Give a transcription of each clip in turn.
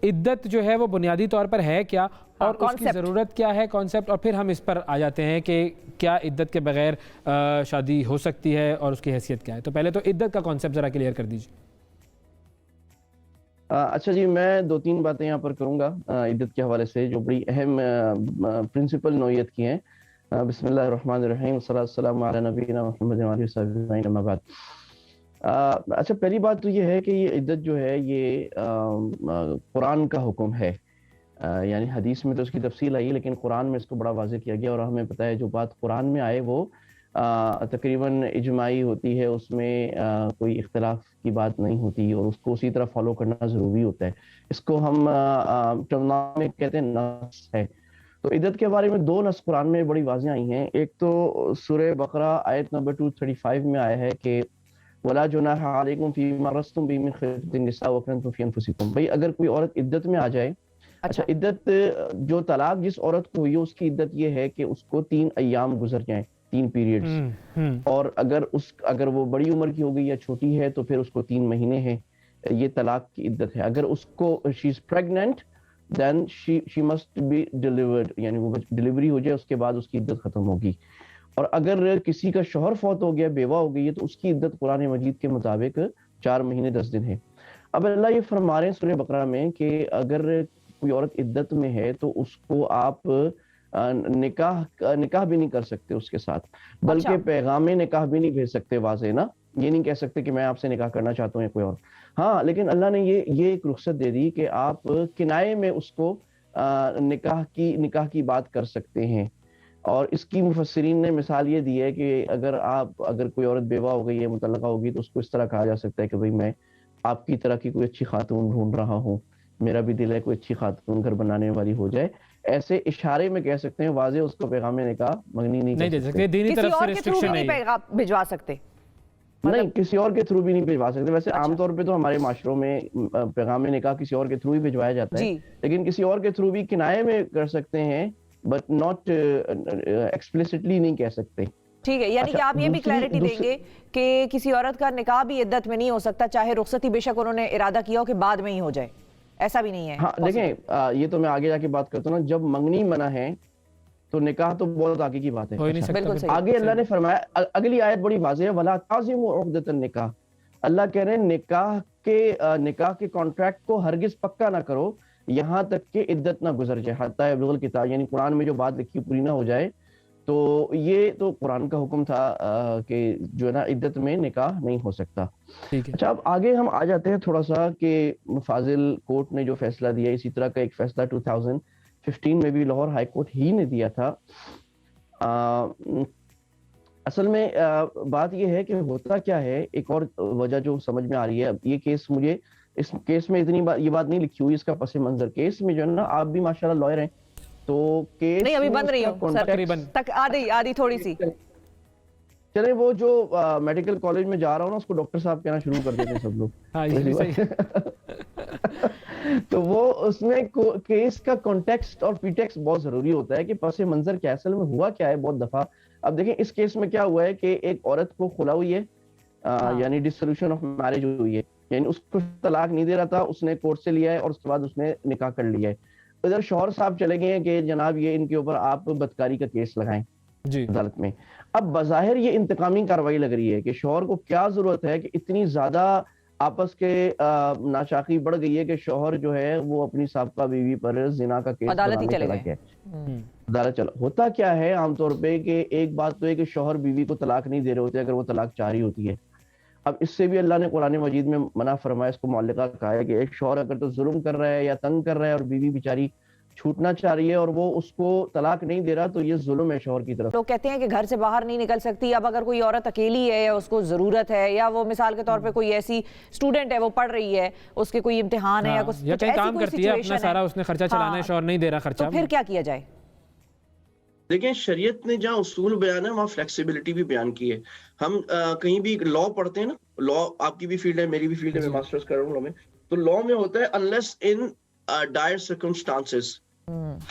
عدت جو ہے وہ بنیادی طور پر ہے کیا اور اس کی ضرورت کیا ہے، کانسیپٹ، اور پھر ہم اس پر آ جاتے ہیں کہ کیا عدت کے بغیر شادی ہو سکتی ہے اور اس کی حیثیت کیا ہے. تو پہلے تو عدت کا کانسیپٹ ذرا کلیئر کر دیجیے. اچھا جی، میں 2-3 باتیں یہاں پر کروں گا عدت کے حوالے سے جو بڑی اہم پرنسپل نوعیت کی ہیں. بسم اللہ الرحمن الرحیم، والصلاۃ والسلام علی نبینا محمد وعلی وصحبہ اجمعین، اما بعد. اچھا، پہلی بات تو یہ ہے کہ یہ عدت جو ہے یہ قرآن کا حکم ہے. یعنی حدیث میں تو اس کی تفصیل آئی لیکن قرآن میں اس کو بڑا واضح کیا گیا، اور ہمیں پتہ ہے جو بات قرآن میں آئے وہ تقریباً اجماعی ہوتی ہے، اس میں کوئی اختلاف کی بات نہیں ہوتی اور اس کو اسی طرح فالو کرنا ضروری ہوتا ہے. اس کو ہم ٹرمنالوجی میں کہتے ہیں نص ہے. تو عدت کے بارے میں 2 نص قرآن میں بڑی واضح آئی ہیں. ایک تو سورہ بقرہ آیت نمبر 235 میں آیا ہے کہ وَلَا جُنَاحَ عَلَيْكُمْ فِيمَا عَرَّضْتُمْ بِهِ مِنْ خِطْبَةِ النِّسَاءِ وَأَكْنَنْتُمْ فِي أَنفُسِكُمْ. بھئی اگر کوئی عورت عدت میں آ جائے، اچھا عدت جو طلاق جس عورت کو ہوئی ہے اس کی عدت یہ ہے کہ اس کو 3 ایام گزر جائیں، 3 پیریڈز. اور اگر وہ بڑی عمر کی ہو گئی یا چھوٹی ہے تو پھر اس کو 3 مہینے ہیں. یہ طلاق کی عدت ہے. اگر اس کو she is pregnant then she must be delivered, یعنی وہ ڈیلیوری ہو جائے اس کے بعد اس کی عدت ختم ہوگی. اور اگر کسی کا شوہر فوت ہو گیا، بیوہ ہو گئی ہے، تو اس کی عدت قرآن مجید کے مطابق 4 مہینے 10 دن ہے. اب اللہ یہ فرما رہے ہیں سورہ بقرہ میں کہ اگر کوئی عورت عدت میں ہے تو اس کو آپ نکاح بھی نہیں کر سکتے اس کے ساتھ، بلکہ پیغام نکاح بھی نہیں بھیج سکتے. واضح نا، یہ نہیں کہہ سکتے کہ میں آپ سے نکاح کرنا چاہتا ہوں یا کوئی اور. ہاں، لیکن اللہ نے یہ ایک رخصت دے دی کہ آپ کنائے میں اس کو نکاح کی بات کر سکتے ہیں. اور اس کی مفسرین نے مثال یہ دی ہے کہ اگر کوئی عورت بیوہ ہو گئی ہے، مطلقہ ہوگی، تو اس کو اس طرح کہا جا سکتا ہے کہ بھئی میں آپ کی طرح کی کوئی اچھی خاتون ڈھونڈ رہا ہوں، میرا بھی دل ہے کوئی اچھی خاتون گھر بنانے والی ہو جائے. ایسے اشارے میں کہہ سکتے ہیں، واضح اس کو پیغام نکاح منگنی نہیں کر سکتے. دینی طرف سے ریسٹرکشن نہیں پیغام بھجوا سکتے، نہیں، کسی اور کے تھرو بھی نہیں بھجوا سکتے. ویسے عام طور پہ تو ہمارے معاشروں میں پیغام نکاح کسی اور کے تھرو ہی بھجوایا جاتا ہے، لیکن کسی اور کے تھرو بھی کنائے میں کر سکتے ہیں، بٹ ناٹ ایکسپلیسٹلی نہیں کہہ سکتے. ٹھیک ہے، یعنی کہ آپ یہ بھی کلیئرٹی دیں گے کہ کسی عورت کا نکاح بھی عدت میں نہیں ہو سکتا، چاہے رخصتی بے شک انہوں نے ارادہ کیا ہو کہ بعد میں ہی ہو جائے، ایسا بھی نہیں ہے. ہاں دیکھیں، یہ تو میں آگے جا کے بات کرتا ہوں نا. جب منگنی منع ہے تو نکاح تو بہت آگے کی بات ہے. آگے اللہ نے فرمایا، اگلی آیت بڑی واضح ہے، وَلَا تَعْزِمُوا عُقْدَةَ النِّکَاحِ. اللہ کہہ رہے ہیں نکاح کے کانٹریکٹ کو ہرگز پکا نہ کرو یہاں تک کہ عدت نہ گزر جائے، حتیٰ یبلغ الکتاب، یعنی قرآن میں جو بات لکھی پوری نہ ہو جائے. تو یہ تو قرآن کا حکم تھا کہ جو ہے نا عدت میں نکاح نہیں ہو سکتا. اچھا، اب آگے ہم آ جاتے ہیں تھوڑا سا کہ فاضل کورٹ نے جو فیصلہ دیا، اسی طرح کا ایک فیصلہ 2015 میں بھی لاہور ہائی کورٹ ہی نے دیا تھا. اصل میں بات یہ ہے کہ ہوتا کیا ہے، ایک اور وجہ جو سمجھ میں آ رہی ہے. اب یہ کیس مجھے اس کیس میں اتنی یہ بات نہیں لکھی ہوئی، اس کا پس منظر کیس میں جو ہے نا، آپ بھی ماشاءاللہ لائر ہیں، تو کیس نہیں ابھی بن رہی ہوں تقریباً تک آدھی تھوڑی سی. چلے وہ جو میڈیکل کالج میں جا رہا ہوں نا، اس کو ڈاکٹر صاحب کہنا شروع کر دیتے ہیں سب لوگ. تو وہ اس میں کیس کا کانٹیکسٹ اور پریٹیکسٹ بہت ضروری ہوتا ہے کہ پس منظر کیا اصل میں ہوا کیا ہے بہت دفعہ. اب دیکھیں اس کیس میں کیا ہوا ہے کہ ایک عورت کو خلا ہوئی ہے، یعنی ڈسولوشن آف میرج ہوئی ہے، یعنی اس کو طلاق نہیں دے رہا تھا، اس نے کورٹ سے لیا ہے اور اس کے بعد اس نے نکاح کر لیا ہے. ادھر شوہر صاحب چلے گئے ہیں کہ جناب یہ ان کے اوپر آپ بدکاری کا کیس لگائیں عدالت میں. اب بظاہر یہ انتقامی کاروائی لگ رہی ہے کہ شوہر کو کیا ضرورت ہے کہ اتنی زیادہ آپس کے ناچاقی بڑھ گئی ہے کہ شوہر جو ہے وہ اپنی سابقہ بیوی پر زنا کا کیس عدالت چلا گیا. عدالت چلا. ہوتا کیا ہے عام طور پہ کہ ایک بات تو ہے کہ شوہر بیوی کو طلاق نہیں دے رہے ہوتے اگر وہ طلاق چاہ رہی ہوتی ہے. اب اس سے بھی اللہ نے قرآن مجید میں منع فرمایا، اس کو معلقہ کہا ہے کہ ایک شوہر اگر تو ظلم کر رہا ہے یا تنگ کر رہا ہے اور بیوی بیچاری چھوٹنا چاہ رہی ہے اور وہ اس کو طلاق نہیں دے رہا، تو یہ ظلم ہے شوہر کی طرف. لوگ کہتے ہیں کہ گھر سے باہر نہیں نکل سکتی. اب اگر کوئی عورت اکیلی ہے یا اس کو ضرورت ہے، یا وہ مثال کے طور پہ کوئی ایسی اسٹوڈنٹ ہے، وہ پڑھ رہی ہے، اس کے کوئی امتحان ہے یا کچھ کہیں کام کرتی ہے، اپنا سارا اس نے خرچہ چلانا ہے، شوہر نہیں دے رہا خرچہ، تو پھر کیا کیا جائے؟ دیکھیں، شریعت نے جہاں اصول بیان ہے وہاں فلیکسیبلٹی بھی بیان کی ہے. ہم کہیں بھی لا پڑھتے ہیں نا، لا آپ کی بھی فیلڈ ہے، میری بھی فیلڈ ہے، میں ماسٹرز کر رہا ہوں لا میں، تو لا میں ہوتا ہے unless in dire circumstances.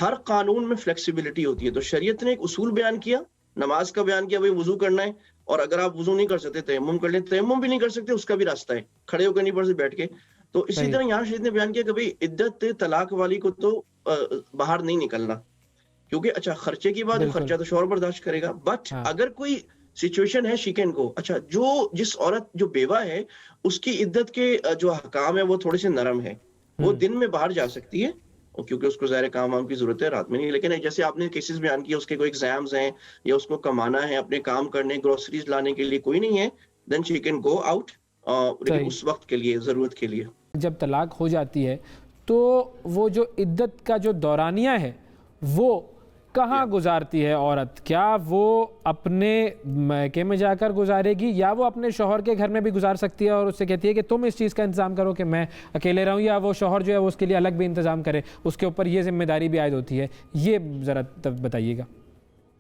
ہر قانون میں فلیکسیبلٹی ہوتی ہے. تو شریعت نے ایک اصول بیان کیا، نماز کا بیان کیا، بھئی وضو کرنا ہے، اور اگر آپ وضو نہیں کر سکتے تیمم کر لیں. تیمم بھی نہیں کر سکتے، اس کا بھی راستہ ہے، کھڑے ہو کے نہیں پڑھ سکتے، بیٹھ کے. تو اسی طرح یہاں شریعت نے بیان کیا کہ بھئی عدت طلاق والی کو تو باہر نہیں نکلنا، کیونکہ اچھا خرچے کی بات، خرچہ تو شوہر برداشت کرے گا، بٹ اگر کوئی سچویشن ہے شیکن کو، اچھا جس عورت جو بیوہ ہے اس کی عدت کے جو احکام ہے وہ تھوڑے سے نرم ہے، وہ دن میں باہر جا سکتی ہے کیونکہ اس کو ظاہر کام وام کی ضرورت ہے، رات میں نہیں، لیکن جیسے آپ نے کیسز بیان کیا اس کے کوئی ایگزامز ہیں یا اس کو کمانا ہے، اپنے کام کرنے، گروسریز لانے کے لیے کوئی نہیں ہے، دین شی کین گو آؤٹ، لیکن اس وقت کے لیے، ضرورت کے لیے۔ جب طلاق ہو جاتی ہے تو وہ جو عدت کا جو دورانیہ ہے وہ کہاں گزارتی ہے عورت؟ کیا وہ اپنے میکے میں جا کر گزارے گی یا وہ اپنے شوہر کے گھر میں بھی گزار سکتی ہے اور اس سے کہتی ہے کہ تم اس چیز کا انتظام کرو کہ میں اکیلے رہوں، یا وہ شوہر جو ہے وہ اس کے لیے الگ بھی انتظام کرے، اس کے اوپر یہ ذمہ داری بھی عائد ہوتی ہے؟ یہ ذرا بتائیے گا۔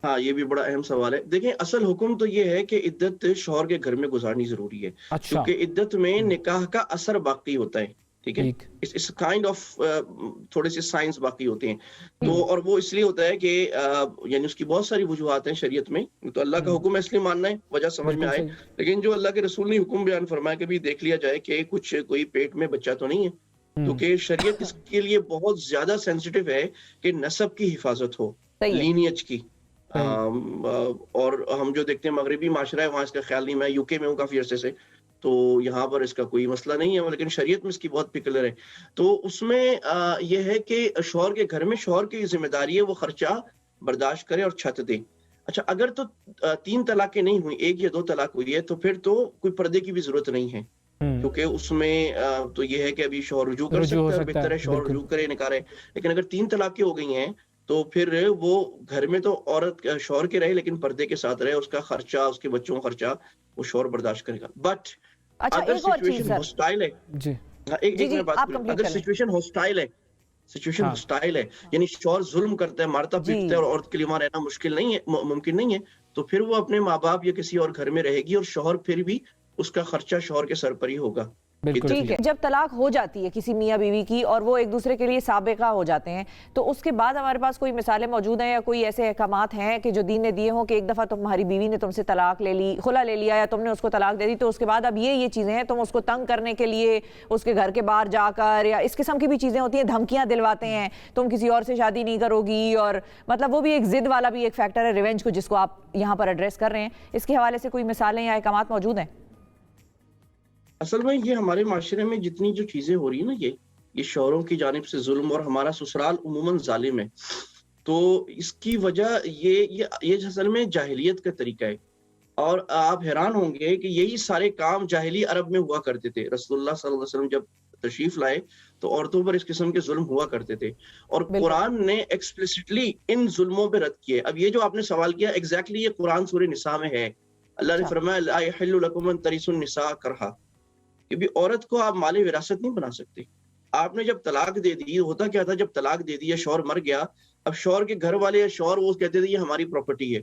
ہاں یہ بھی بڑا اہم سوال ہے۔ دیکھیں اصل حکم تو یہ ہے کہ عدت شوہر کے گھر میں گزارنی ضروری ہے، کیونکہ عدت میں نکاح کا اثر باقی ہوتا ہے، ٹھیک ہے، اس کائنڈ آف تھوڑے سے سائنس باقی ہوتے ہیں، تو اور وہ اس لیے ہوتا ہے کہ یعنی اس کی بہت ساری وجوہات ہیں شریعت میں، تو اللہ کا حکم ہے اس لیے ماننا ہے، وجہ سمجھ میں آئے، لیکن جو اللہ کے رسول نے حکم بیان فرمایا کہ بھی دیکھ لیا جائے کہ کچھ کوئی پیٹ میں بچہ تو نہیں ہے، کیونکہ شریعت اس کے لیے بہت زیادہ سینسٹیو ہے کہ نسب کی حفاظت ہو، لینیج کی، اور ہم جو دیکھتے ہیں مغربی معاشرہ ہے وہاں اس کا خیال نہیں، میں یو کے میں ہوں کافی عرصے سے، تو یہاں پر اس کا کوئی مسئلہ نہیں ہے، لیکن شریعت میں اس کی بہت پکلر ہے، تو اس میں یہ ہے کہ شوہر کے گھر میں شوہر کی ذمہ داری ہے وہ خرچہ برداشت کرے اور چھت دے۔ اچھا اگر تو 3 طلاقیں نہیں ہوئی، 1 یا 2 طلاق ہوئی ہے، تو پھر تو کوئی پردے کی بھی ضرورت نہیں ہے، کیونکہ اس میں تو یہ ہے کہ ابھی شوہر رجوع کر سکتا ہے، بہتر ہے شوہر رجوع کرے نکاح رہے، لیکن اگر 3 طلاقیں ہو گئی ہیں تو پھر وہ گھر میں تو عورت شوہر کے رہے لیکن پردے کے ساتھ رہے، اس کا خرچہ، اس کے بچوں کا خرچہ وہ شوہر برداشت کرے گا۔ بٹ اگر سچویشن ہاسٹائل ہے، اگر سچویشن ہاسٹائل ہے یعنی شوہر ظلم کرتا ہے، مارتا پیٹتا ہے اور عورت کے لیے وہاں رہنا ممکن نہیں ہے، تو پھر وہ اپنے ماں باپ یا کسی اور گھر میں رہے گی اور شوہر پھر بھی اس کا خرچہ شوہر کے سر پر ہی ہوگا۔ ٹھیک ہے، جب طلاق ہو جاتی ہے کسی میاں بیوی کی اور وہ ایک دوسرے کے لیے سابقہ ہو جاتے ہیں، تو اس کے بعد ہمارے پاس کوئی مثالیں موجود ہیں یا کوئی ایسے احکامات ہیں کہ جو دین نے دیے ہوں کہ ایک دفعہ تمہاری بیوی نے تم سے طلاق لے لی، خلا لے لیا، یا تم نے اس کو طلاق دے دی، تو اس کے بعد اب یہ چیزیں ہیں، تم اس کو تنگ کرنے کے لیے اس کے گھر کے باہر جا کر یا اس قسم کی بھی چیزیں ہوتی ہیں، دھمکیاں دلواتے ہیں تم کسی اور سے شادی نہیں کرو گی، اور مطلب وہ بھی ایک ضد والا بھی ایک فیکٹر ہے ریونج کو، جس کو آپ یہاں پر ایڈریس کر رہے ہیں، اس کے حوالے سے کوئی مثالیں یا احکامات موجود ہیں؟ اصل میں یہ ہمارے معاشرے میں جتنی جو چیزیں ہو رہی ہیں نا، یہ شوہروں کی جانب سے ظلم، اور ہمارا سسرال عموماً ظالم ہے، تو اس کی وجہ یہ اصل میں جاہلیت کا طریقہ ہے، اور آپ حیران ہوں گے کہ یہی سارے کام جاہلی عرب میں ہوا کرتے تھے۔ رسول اللہ صلی اللہ علیہ وسلم جب تشریف لائے تو عورتوں پر اس قسم کے ظلم ہوا کرتے تھے، اور قرآن نے ایکسپلیسٹلی ان ظلموں پہ رد کیے۔ اب یہ جو آپ نے سوال کیا ایگزیکٹلی یہ قرآن سورہ نساء میں ہے، اللہ نے فرمایا لا یحل لکم ان ترثوا النساء کرہا، کہ بھی عورت کو آپ مال وراثت نہیں بنا سکتے۔ آپ نے جب طلاق دے دی، ہوتا کیا تھا، جب طلاق دے دی یا شوہر مر گیا، اب شوہر کے گھر والے یا شوہر وہ کہتے تھے یہ ہماری پراپرٹی ہے،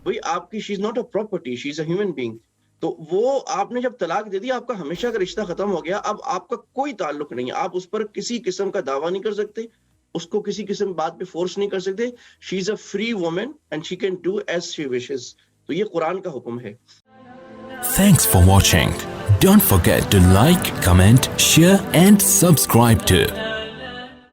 بھئی آپ کی she is not a property, she is a human being, تو وہ آپ نے جب طلاق دے دی، آپ کا ہمیشہ کا رشتہ ختم ہو گیا، اب آپ کا کوئی تعلق نہیں ہے، آپ اس پر کسی قسم کا دعویٰ نہیں کر سکتے، اس کو کسی قسم بات پہ فورس نہیں کر سکتے، she is a free woman and she can do as she wishes, تو یہ قرآن کا حکم ہے۔ Thanks for watching. Don't forget to like, comment, share and subscribe to